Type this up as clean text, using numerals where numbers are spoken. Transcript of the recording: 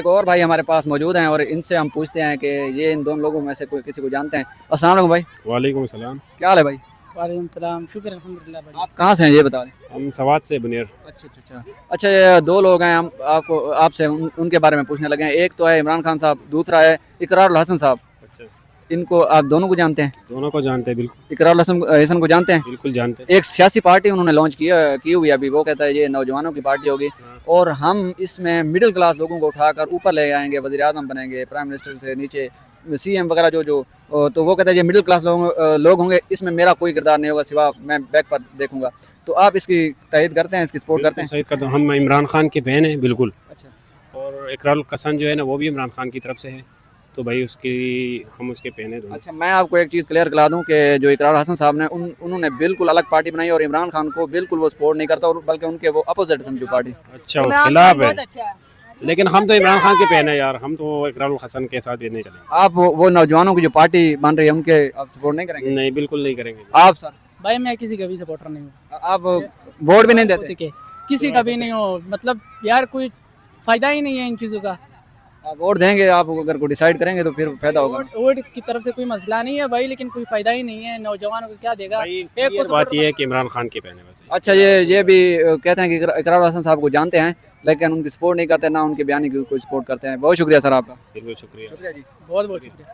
एक और भाई हमारे पास मौजूद हैं और इनसे हम पूछते हैं कि ये इन दोनों लोगों में से कोई किसी को जानते हैं। अस्सलाम वालेकुम भाई। वालेकुम सलाम। क्या हाल है भाई? वालेकुम सलाम, शुक्र अल्हम्दुलिल्लाह भाई। आप कहाँ से हैं ये बता दें। हम सवात से बनेर। अच्छा अच्छा अच्छा। अच्छा, ये दो लोग हैं, हम आपको आपसे उनके बारे में पूछने लगे हैं। एक तो है इमरान खान साहब, दूसरा है इकरारुल हसन साहब। अच्छा, इनको आप दोनों को जानते हैं? दोनों को जानते हैं, बिल्कुल इकरारुल हसन को जानते हैं? बिल्कुल जानते हैं। एक सियासी पार्टी उन्होंने लॉन्च की हुई है अभी, वो कहता है ये नौजवानों की पार्टी होगी हाँ। और हम इसमें मिडिल क्लास लोगों को उठाकर ऊपर ले आएंगे, वज़ीर आज़म बनेंगे, प्राइम मिनिस्टर से नीचे सीएम वगैरह जो तो वो कहता है ये मिडिल क्लास लोग होंगे, इसमें मेरा कोई किरदार नहीं होगा सिवा मैं बैक पर देखूंगा। तो आप इसकी तइद करते हैं, इसकी सपोर्ट करते बिल्कुल हैं? सही करते हैं। हम इमरान खान के बहन हैं, बिल्कुल। अच्छा। और इकरारुल हसन जो है ना, वो भी इमरान खान की तरफ से है, तो भाई उसकी हम उसके बहन हैं दोनों। अच्छा, मैं आपको एक चीज़ क्लियर करा दूं कि जो इकरार हसन साहब ने उन्होंने बिल्कुल अलग पार्टी बनाई और इमरान खान को बिल्कुल वो सपोर्ट नहीं करता, और बल्कि उनके वो अपोजिट समझो पार्टी। अच्छा, वो खिलाफ है। लेकिन हम तो इमरान खान के बहन हैं यार, हम तो इकरारुल हसन के साथ भी नहीं चलेंगे। आप वो नौजवानों की जो पार्टी बन रही है उनके आप सपोर्ट नहीं करेंगे? नहीं, बिल्कुल नहीं करेंगे। आप सर? भाई मैं किसी का भी सपोर्टर नहीं हूँ। आप वोट भी नहीं देते? ठीक है, किसी का भी नहीं हो, मतलब यार कोई फायदा ही नहीं है इन चीज़ों का। आप वोट देंगे, आप अगर को डिसाइड करेंगे तो फिर फायदा होगा। वोट की तरफ से कोई मसला नहीं है भाई, लेकिन कोई फायदा ही नहीं है, नौजवानों को क्या देगा। भाई एक को ये support बात ये है कि इमरान खान के बहन है बस। अच्छा, ये भी कहते हैं कि इकरार हसन साहब को जानते हैं लेकिन उनकी सपोर्ट नहीं करते, ना उनके बयानी की कोई सपोर्ट करते हैं। बहुत शुक्रिया सर आपका। बिल्कुल शुक्रिया। शुक्रिया जी। बहुत बहुत शुक्रिया।